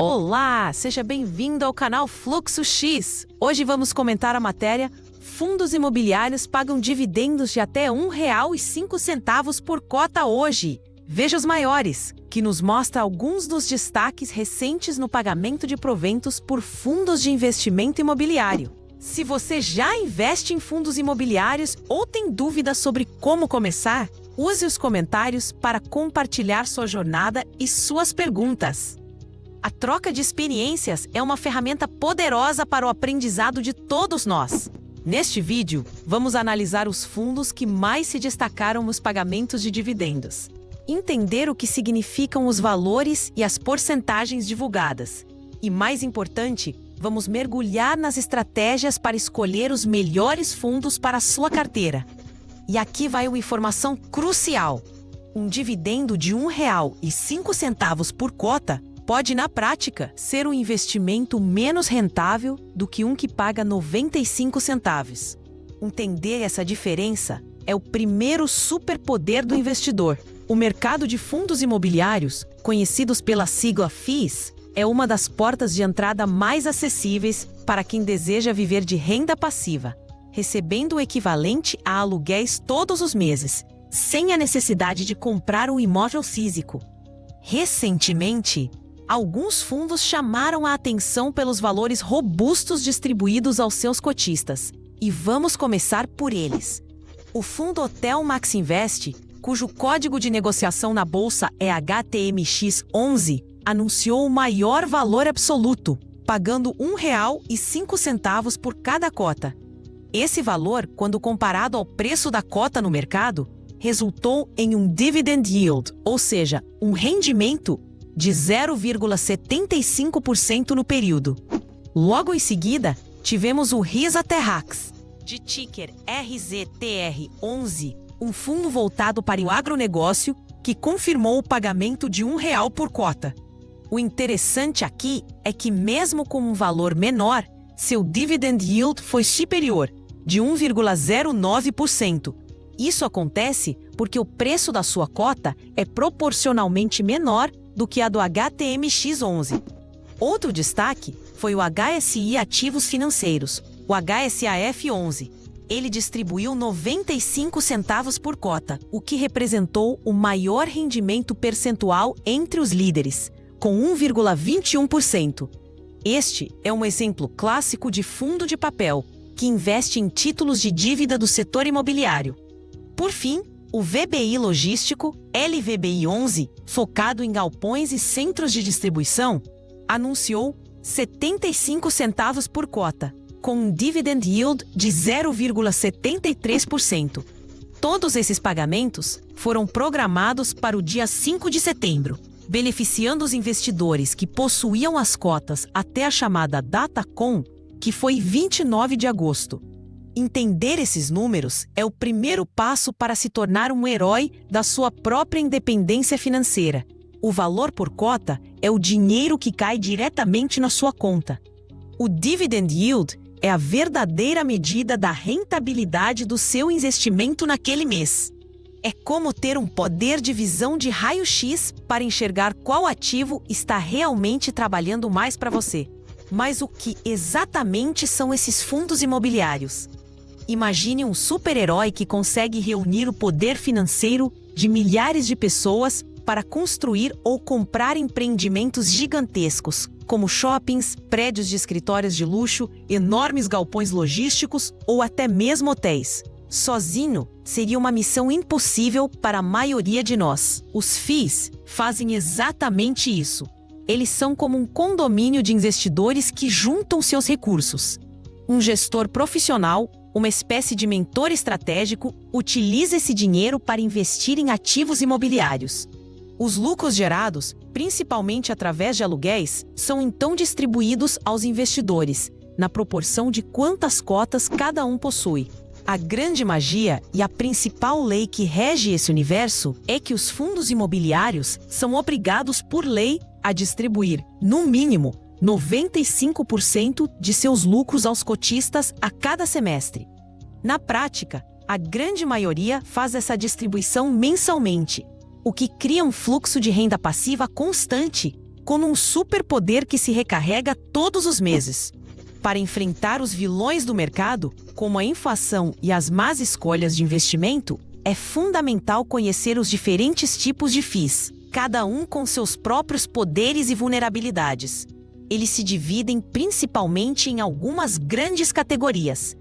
Olá, seja bem-vindo ao canal Fluxo X. Hoje vamos comentar a matéria Fundos imobiliários pagam dividendos de até R$ 1,05 por cota hoje. Veja os maiores, que nos mostra alguns dos destaques recentes no pagamento de proventos por fundos de investimento imobiliário. Se você já investe em fundos imobiliários ou tem dúvidas sobre como começar, use os comentários para compartilhar sua jornada e suas perguntas. A troca de experiências é uma ferramenta poderosa para o aprendizado de todos nós. Neste vídeo, vamos analisar os fundos que mais se destacaram nos pagamentos de dividendos. Entender o que significam os valores e as porcentagens divulgadas. E mais importante, vamos mergulhar nas estratégias para escolher os melhores fundos para a sua carteira. E aqui vai uma informação crucial. Um dividendo de R$ 1,05 por cota pode, na prática, ser um investimento menos rentável do que um que paga 95 centavos. Entender essa diferença é o primeiro superpoder do investidor. O mercado de fundos imobiliários, conhecidos pela sigla FIIs, é uma das portas de entrada mais acessíveis para quem deseja viver de renda passiva, recebendo o equivalente a aluguéis todos os meses, sem a necessidade de comprar um imóvel físico. Recentemente, alguns fundos chamaram a atenção pelos valores robustos distribuídos aos seus cotistas. E vamos começar por eles. O fundo Hotel Max Invest, cujo código de negociação na bolsa é HTMX11, anunciou o maior valor absoluto, pagando R$ 1,05 por cada cota. Esse valor, quando comparado ao preço da cota no mercado, resultou em um dividend yield, ou seja, um rendimento de 0,75% no período. Logo em seguida, tivemos o Risa Terrax, de ticker RZTR11, um fundo voltado para o agronegócio que confirmou o pagamento de R$ 1 por cota. O interessante aqui é que, mesmo com um valor menor, seu dividend yield foi superior, de 1,09%. Isso acontece porque o preço da sua cota é proporcionalmente menor do que a do HTMX11. Outro destaque foi o HSI Ativos Financeiros, o HSAF11. Ele distribuiu 95 centavos por cota, o que representou o maior rendimento percentual entre os líderes, com 1,21%. Este é um exemplo clássico de fundo de papel, que investe em títulos de dívida do setor imobiliário. Por fim, o VBI Logístico, LVBI11, focado em galpões e centros de distribuição, anunciou 75 centavos por cota, com um dividend yield de 0,73%. Todos esses pagamentos foram programados para o dia 5 de setembro, beneficiando os investidores que possuíam as cotas até a chamada DataCon, que foi 29 de agosto. Entender esses números é o primeiro passo para se tornar um herói da sua própria independência financeira. O valor por cota é o dinheiro que cai diretamente na sua conta. O dividend yield é a verdadeira medida da rentabilidade do seu investimento naquele mês. É como ter um poder de visão de raio-x para enxergar qual ativo está realmente trabalhando mais para você. Mas o que exatamente são esses fundos imobiliários? Imagine um super-herói que consegue reunir o poder financeiro de milhares de pessoas para construir ou comprar empreendimentos gigantescos, como shoppings, prédios de escritórios de luxo, enormes galpões logísticos ou até mesmo hotéis. Sozinho, seria uma missão impossível para a maioria de nós. Os FIIs fazem exatamente isso. Eles são como um condomínio de investidores que juntam seus recursos. Um gestor profissional, uma espécie de mentor estratégico, utiliza esse dinheiro para investir em ativos imobiliários. Os lucros gerados, principalmente através de aluguéis, são então distribuídos aos investidores, na proporção de quantas cotas cada um possui. A grande magia e a principal lei que rege esse universo é que os fundos imobiliários são obrigados por lei a distribuir, no mínimo, 95% de seus lucros aos cotistas a cada semestre. Na prática, a grande maioria faz essa distribuição mensalmente, o que cria um fluxo de renda passiva constante, como um superpoder que se recarrega todos os meses. Para enfrentar os vilões do mercado, como a inflação e as más escolhas de investimento, é fundamental conhecer os diferentes tipos de FIIs, cada um com seus próprios poderes e vulnerabilidades. Eles se dividem principalmente em algumas grandes categorias.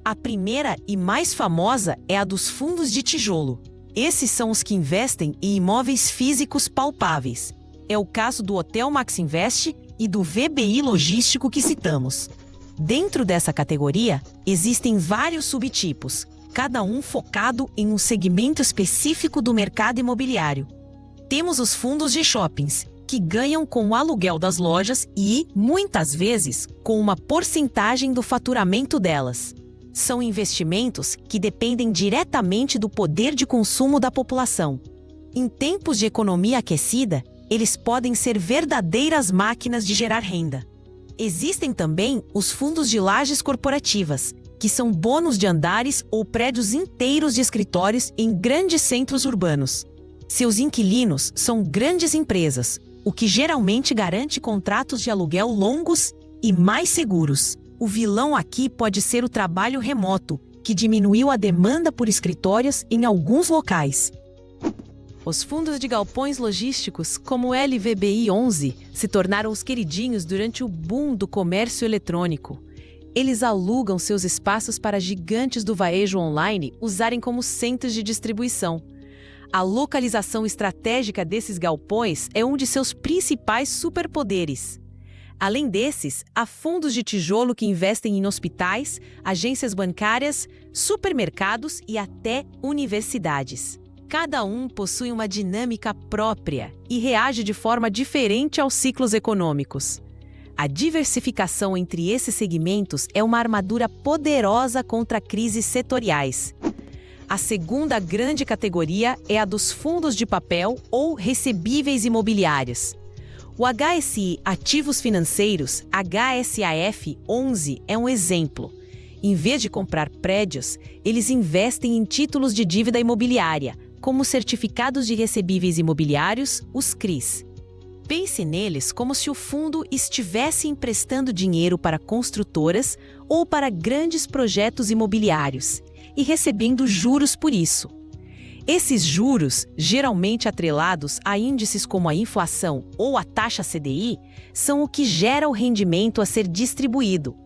A primeira e mais famosa é a dos fundos de tijolo. Esses são os que investem em imóveis físicos palpáveis. É o caso do Hotel Maxinvest e do VBI Logístico que citamos. Dentro dessa categoria, existem vários subtipos, cada um focado em um segmento específico do mercado imobiliário. Temos os fundos de shoppings, que ganham com o aluguel das lojas e, muitas vezes, com uma porcentagem do faturamento delas. São investimentos que dependem diretamente do poder de consumo da população. Em tempos de economia aquecida, eles podem ser verdadeiras máquinas de gerar renda. Existem também os fundos de lajes corporativas, que são bônus de andares ou prédios inteiros de escritórios em grandes centros urbanos. Seus inquilinos são grandes empresas, o que geralmente garante contratos de aluguel longos e mais seguros. O vilão aqui pode ser o trabalho remoto, que diminuiu a demanda por escritórios em alguns locais. Os fundos de galpões logísticos, como o LVBI 11, se tornaram os queridinhos durante o boom do comércio eletrônico. Eles alugam seus espaços para gigantes do varejo online usarem como centros de distribuição. A localização estratégica desses galpões é um de seus principais superpoderes. Além desses, há fundos de tijolo que investem em hospitais, agências bancárias, supermercados e até universidades. Cada um possui uma dinâmica própria e reage de forma diferente aos ciclos econômicos. A diversificação entre esses segmentos é uma armadura poderosa contra crises setoriais. A segunda grande categoria é a dos fundos de papel ou recebíveis imobiliários. O HSI Ativos Financeiros, HSAF 11, é um exemplo. Em vez de comprar prédios, eles investem em títulos de dívida imobiliária, como certificados de recebíveis imobiliários, os CRIs. Pense neles como se o fundo estivesse emprestando dinheiro para construtoras ou para grandes projetos imobiliários e recebendo juros por isso. Esses juros, geralmente atrelados a índices como a inflação ou a taxa CDI, são o que gera o rendimento a ser distribuído.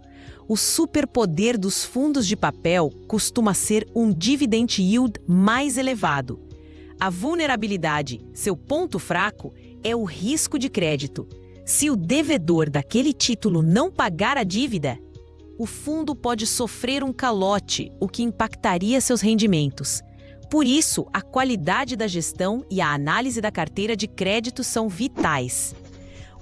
O superpoder dos fundos de papel costuma ser um dividend yield mais elevado. A vulnerabilidade, seu ponto fraco, é o risco de crédito. Se o devedor daquele título não pagar a dívida, o fundo pode sofrer um calote, o que impactaria seus rendimentos. Por isso, a qualidade da gestão e a análise da carteira de crédito são vitais.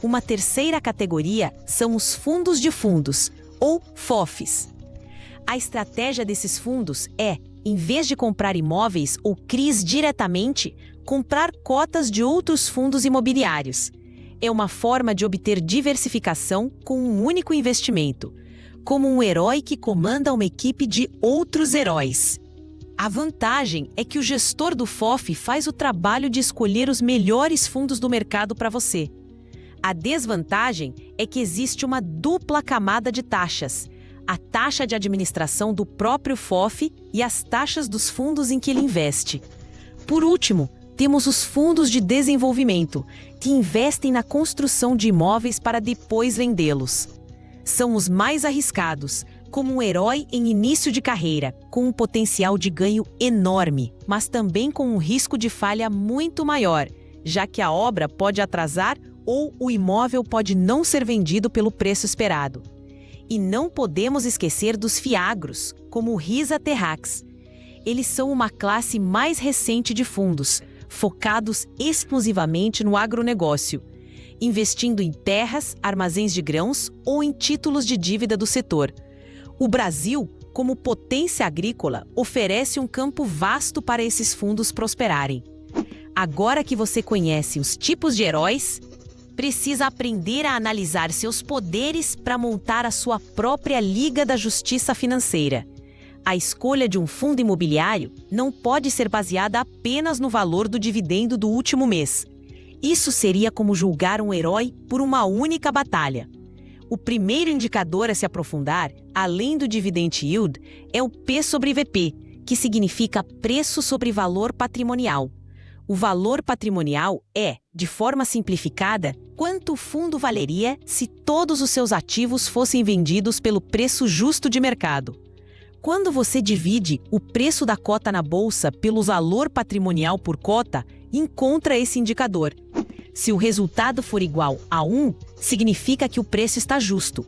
Uma terceira categoria são os fundos de fundos, ou FOFs. A estratégia desses fundos é, em vez de comprar imóveis ou CRIs diretamente, comprar cotas de outros fundos imobiliários. É uma forma de obter diversificação com um único investimento, como um herói que comanda uma equipe de outros heróis. A vantagem é que o gestor do FOF faz o trabalho de escolher os melhores fundos do mercado para você. A desvantagem é que existe uma dupla camada de taxas: a taxa de administração do próprio FOF e as taxas dos fundos em que ele investe. Por último, temos os fundos de desenvolvimento, que investem na construção de imóveis para depois vendê-los. São os mais arriscados, como um herói em início de carreira, com um potencial de ganho enorme, mas também com um risco de falha muito maior, já que a obra pode atrasar ou o imóvel pode não ser vendido pelo preço esperado. E não podemos esquecer dos fiagros, como o RISA Terrax. Eles são uma classe mais recente de fundos, focados exclusivamente no agronegócio, investindo em terras, armazéns de grãos ou em títulos de dívida do setor. O Brasil, como potência agrícola, oferece um campo vasto para esses fundos prosperarem. Agora que você conhece os tipos de heróis, precisa aprender a analisar seus poderes para montar a sua própria Liga da Justiça Financeira. A escolha de um fundo imobiliário não pode ser baseada apenas no valor do dividendo do último mês. Isso seria como julgar um herói por uma única batalha. O primeiro indicador a se aprofundar, além do dividend yield, é o P sobre VP, que significa preço sobre valor patrimonial. O valor patrimonial é, de forma simplificada, quanto o fundo valeria se todos os seus ativos fossem vendidos pelo preço justo de mercado. Quando você divide o preço da cota na bolsa pelo valor patrimonial por cota, encontra esse indicador. Se o resultado for igual a 1, significa que o preço está justo.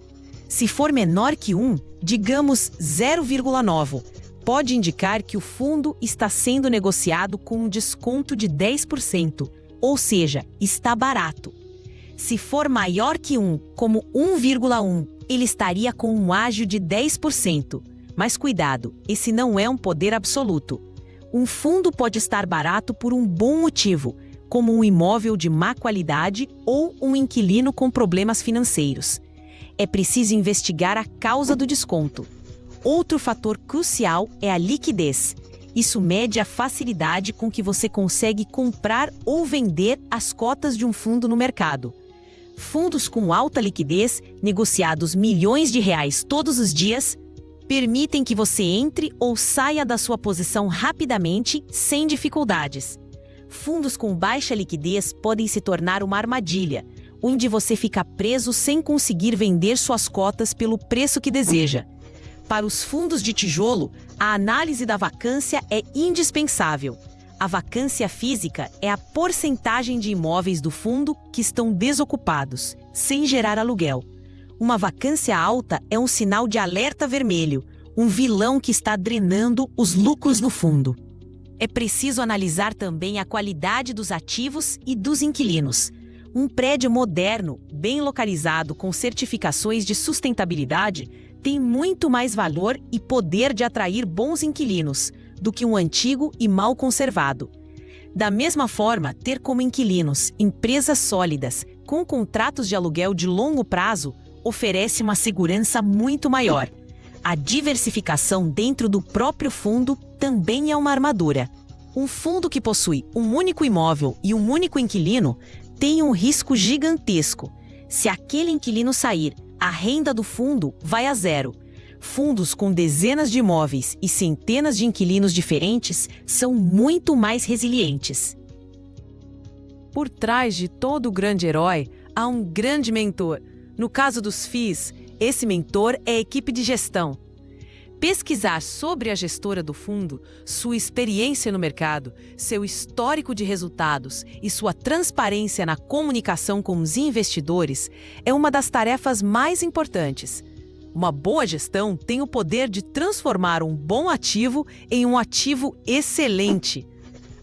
Se for menor que 1, digamos 0,9, pode indicar que o fundo está sendo negociado com um desconto de 10%, ou seja, está barato. Se for maior que 1, como 1,1, ele estaria com um ágio de 10%. Mas cuidado, esse não é um poder absoluto. Um fundo pode estar barato por um bom motivo, como um imóvel de má qualidade ou um inquilino com problemas financeiros. É preciso investigar a causa do desconto. Outro fator crucial é a liquidez. Isso mede a facilidade com que você consegue comprar ou vender as cotas de um fundo no mercado. Fundos com alta liquidez, negociados milhões de reais todos os dias, permitem que você entre ou saia da sua posição rapidamente, sem dificuldades. Fundos com baixa liquidez podem se tornar uma armadilha, onde você fica preso sem conseguir vender suas cotas pelo preço que deseja. Para os fundos de tijolo, a análise da vacância é indispensável. A vacância física é a porcentagem de imóveis do fundo que estão desocupados, sem gerar aluguel. Uma vacância alta é um sinal de alerta vermelho, um vilão que está drenando os lucros do fundo. É preciso analisar também a qualidade dos ativos e dos inquilinos. Um prédio moderno, bem localizado com certificações de sustentabilidade, tem muito mais valor e poder de atrair bons inquilinos do que um antigo e mal conservado. Da mesma forma, ter como inquilinos empresas sólidas, com contratos de aluguel de longo prazo, oferece uma segurança muito maior. A diversificação dentro do próprio fundo também é uma armadura. Um fundo que possui um único imóvel e um único inquilino tem um risco gigantesco. Se aquele inquilino sair, a renda do fundo vai a zero. Fundos com dezenas de imóveis e centenas de inquilinos diferentes são muito mais resilientes. Por trás de todo grande herói, há um grande mentor. No caso dos FIIs, esse mentor é a equipe de gestão. Pesquisar sobre a gestora do fundo, sua experiência no mercado, seu histórico de resultados e sua transparência na comunicação com os investidores é uma das tarefas mais importantes. Uma boa gestão tem o poder de transformar um bom ativo em um ativo excelente.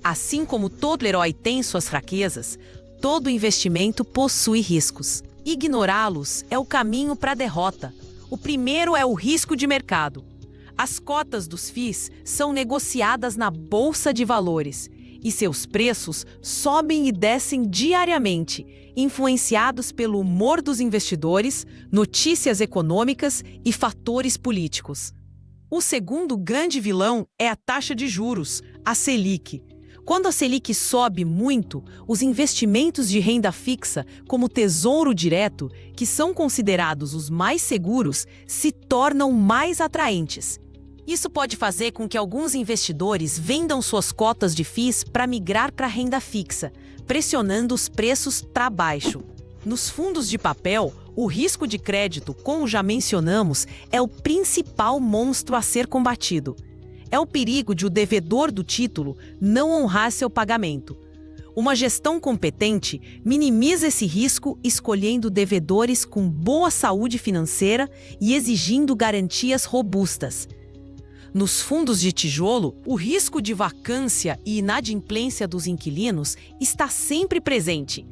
Assim como todo herói tem suas fraquezas, todo investimento possui riscos. Ignorá-los é o caminho para a derrota. O primeiro é o risco de mercado. As cotas dos FIIs são negociadas na Bolsa de Valores e seus preços sobem e descem diariamente, influenciados pelo humor dos investidores, notícias econômicas e fatores políticos. O segundo grande vilão é a taxa de juros, a Selic. Quando a Selic sobe muito, os investimentos de renda fixa, como Tesouro Direto, que são considerados os mais seguros, se tornam mais atraentes. Isso pode fazer com que alguns investidores vendam suas cotas de FIIs para migrar para a renda fixa, pressionando os preços para baixo. Nos fundos de papel, o risco de crédito, como já mencionamos, é o principal monstro a ser combatido. É o perigo de o devedor do título não honrar seu pagamento. Uma gestão competente minimiza esse risco escolhendo devedores com boa saúde financeira e exigindo garantias robustas. Nos fundos de tijolo, o risco de vacância e inadimplência dos inquilinos está sempre presente.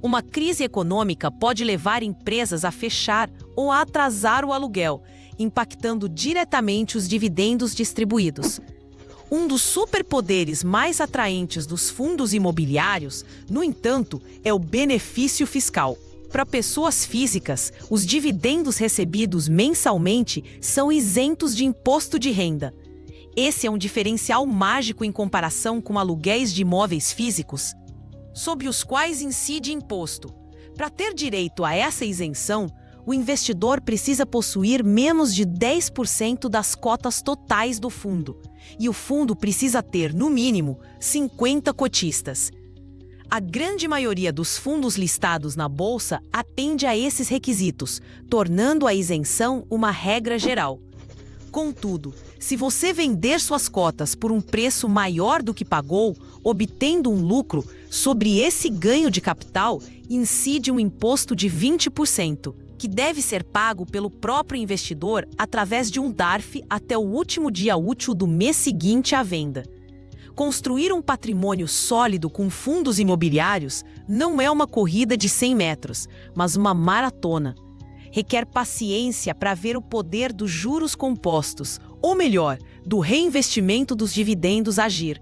Uma crise econômica pode levar empresas a fechar ou a atrasar o aluguel, impactando diretamente os dividendos distribuídos. Um dos superpoderes mais atraentes dos fundos imobiliários, no entanto, é o benefício fiscal. Para pessoas físicas, os dividendos recebidos mensalmente são isentos de imposto de renda. Esse é um diferencial mágico em comparação com aluguéis de imóveis físicos. sobre os quais incide imposto. Para ter direito a essa isenção, o investidor precisa possuir menos de 10% das cotas totais do fundo, e o fundo precisa ter, no mínimo, 50 cotistas. A grande maioria dos fundos listados na Bolsa atende a esses requisitos, tornando a isenção uma regra geral. Contudo, se você vender suas cotas por um preço maior do que pagou, obtendo um lucro, sobre esse ganho de capital incide um imposto de 20%, que deve ser pago pelo próprio investidor através de um DARF até o último dia útil do mês seguinte à venda. Construir um patrimônio sólido com fundos imobiliários não é uma corrida de 100 metros, mas uma maratona. Requer paciência para ver o poder dos juros compostos, ou melhor, do reinvestimento dos dividendos agir.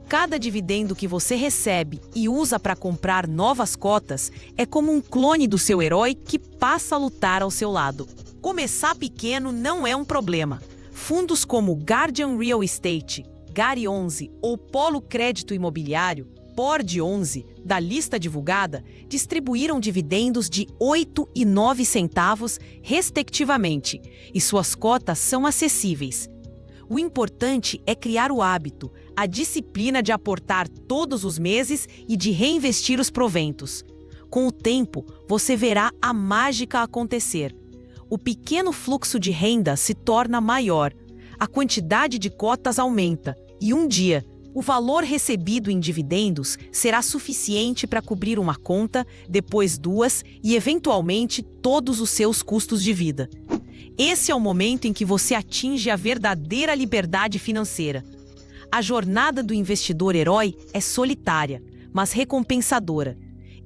Cada dividendo que você recebe e usa para comprar novas cotas é como um clone do seu herói que passa a lutar ao seu lado. Começar pequeno não é um problema. Fundos como Guardian Real Estate, GARI 11 ou Polo Crédito Imobiliário, PORD 11, da lista divulgada, distribuíram dividendos de 8 e 9 centavos, respectivamente, e suas cotas são acessíveis. O importante é criar o hábito, a disciplina de aportar todos os meses e de reinvestir os proventos. Com o tempo, você verá a mágica acontecer. O pequeno fluxo de renda se torna maior, a quantidade de cotas aumenta e um dia, o valor recebido em dividendos será suficiente para cobrir uma conta, depois duas e, eventualmente, todos os seus custos de vida. Esse é o momento em que você atinge a verdadeira liberdade financeira. A jornada do investidor herói é solitária, mas recompensadora.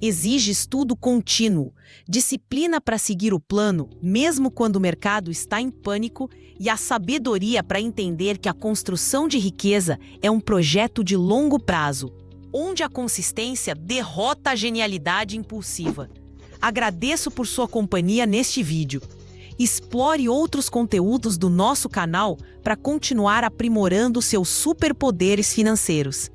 Exige estudo contínuo, disciplina para seguir o plano, mesmo quando o mercado está em pânico, e a sabedoria para entender que a construção de riqueza é um projeto de longo prazo, onde a consistência derrota a genialidade impulsiva. Agradeço por sua companhia neste vídeo. Explore outros conteúdos do nosso canal para continuar aprimorando seus superpoderes financeiros.